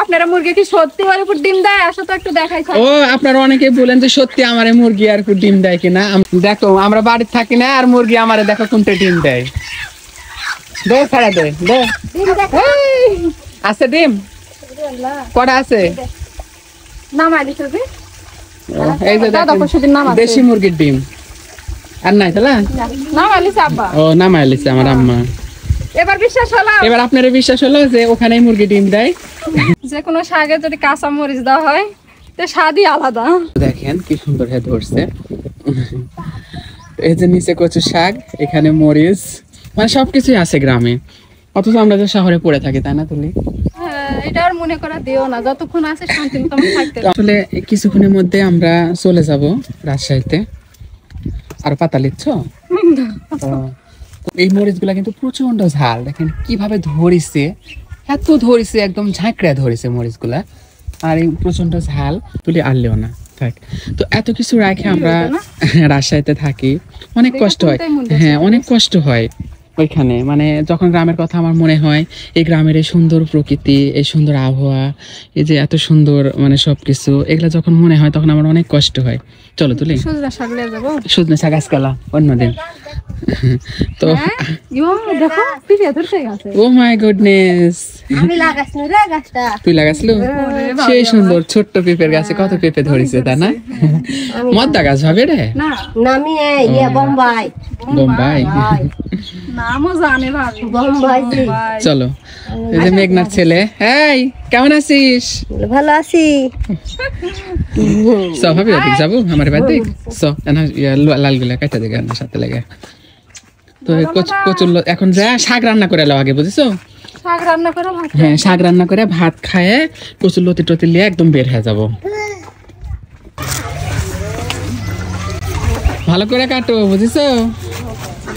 আপনারা মুরগি কি সত্যি ওর উপর ডিম দেয়? আসো তো একটু দেখাই। ও আপনারা অনেকেই বলেন যে সত্যি আমারে মুরগি আর উপর ডিম দেয় কিনা। দেখো আমরা বাড়িতে থাকি না আর মুরগি আমারে দেখো কোনটা ডিম দেয়। দে ছাড়া দে দে। আছে ডিম কটা আছে? নামাই দিছো যে এই যে দেশি মুরগির ডিম আর নাই তাহলে নামাই দিছে আব্বা। ও নামাই লিছে আমার আম্মা। এবার বিশ্বাস হলো? এবার আপনার বিশ্বাস হলো যে ওখানেই মুরগি ডিম দেয়? যে কোনো শাকে যদি কাঁচা মরিচ দেওয়া হয় তো স্বাদই আলাদা। দেখেন কি সুন্দর হয়ে ধরছে। এই যে নিচে কচু শাক, এখানে মরিচ, মানে সবকিছুই আছে গ্রামে, অথচ আমরা যে শহরে পড়ে থাকি, তাই না তুলি? এটা আর মনে করা দিও না, যতক্ষণ আছে শান্তি মতো থাকতে। আসলে কিছুক্ষণের মধ্যে আমরা চলে যাব রাজশাহীতে। আর পাতা লিচ্ছ? এই মরিচ গুলা কিন্তু প্রচন্ড ঝাল, দেখেন কিভাবে ধরেছে, এত ধরেছে, একদম ঝাঁকড়া ধরেছে মরিচ গুলা। আর এই প্রচন্ড ঝাল তুলি আনলেও না থাক। তো এত কিছু রাখে আমরা রাজশাহীতে থাকি, অনেক কষ্ট হয়। হ্যাঁ অনেক কষ্ট হয় ওইখানে, মানে যখন গ্রামের কথা আমার মনে হয়, এই গ্রামের এই সুন্দর প্রকৃতি, এই সুন্দর আবহাওয়া, এই যে এত সুন্দর মানে সবকিছু, এগুলা যখন মনে হয় তখন আমার অনেক কষ্ট হয়। চলো তুলি সজনা শাক নিয়ে যাবো। সজনা শাক আজকালা অন্যদিন। তো দেখো পিঠে ধরছে গাছে। ও মাই গুডনেস, আমি লাগাইছি রে গাছটা। তুই লাগাইছিলি? সেই সুন্দর ছোট্ট পেঁপের গাছে কত পেঁপে ধরেছে, তাই না? মদ্দা গাছ হবে রে? না নামি বোম্বাই। বোম্বাই নামও জানে ভাবি। বোম্বাই জি। চলো এই যে মেঘনার ছেলে, এই কেমন আছিস? ভালো আছি। সব হবে ওদিক যাবো আমার বাড়িতে। লাল গুলা কাটা দিকে সাথে লেগে। তো কচুর এখন যা শাক রান্না করে এলো আগে, বুঝেছো? শাক রান্না করে ভাত। হ্যাঁ শাক রান্না করে ভাত খায় কচুর লতি টতি লিয়ে একদম বের হয়ে যাবো। ভালো করে কাটো, বুঝেছো?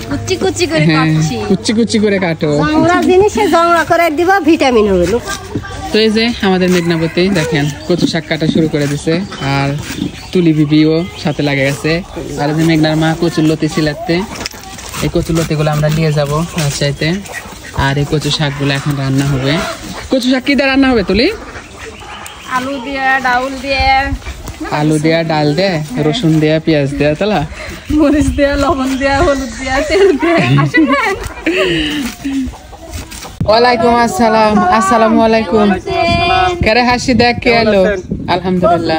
কুচি কুচি করে হ্যাঁ কাটছি। কুচি কুচি করে কাটো। জংলা জিনিসে জংলা করে দিবা, ভিটামিন হলো। তো এই যে আমাদের মেঘনাবতী দেখেন কচু শাক কাটা শুরু করে দিছে, আর তুলি বিবিও সাথে লাগে গেছে। আর এই যে মেঘনার মা কচুর লতি ছিলাতে, এই কচুর লতি গুলো আমরা নিয়ে যাবো রাজশাহীতে। আর এই কচু শাক গুলো এখন রান্না হবে। কচু শাক কি দিয়ে রান্না হবে তুলি? আলু দিয়ে, ডাউল দিয়ে, আলু দেয়া, ডাল দেয়া, রসুন দেয়া, পেঁয়াজ দেয়া, তালা মরিচ দিয়ে, লবণ দিয়ে, হলুদ দিয়ে, তেল দিয়ে। আসেন না? ওয়ালাইকুম আসসালাম। আসসালামু আলাইকুম। কেরে হাসি দেখ কে এলো? আলহামদুলিল্লাহ।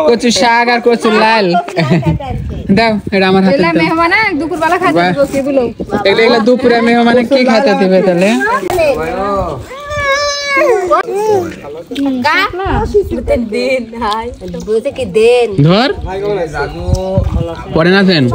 কচু শাক আর কচু লাল দাও, এটা আমার হাতে দাও। মেহমানে দুপুরবেলা খাইতে দিব কি বলো? এগুলা দুপুরে মেহমানে কি খাইতে দিবে তাহলে? ধর পরে না দেন।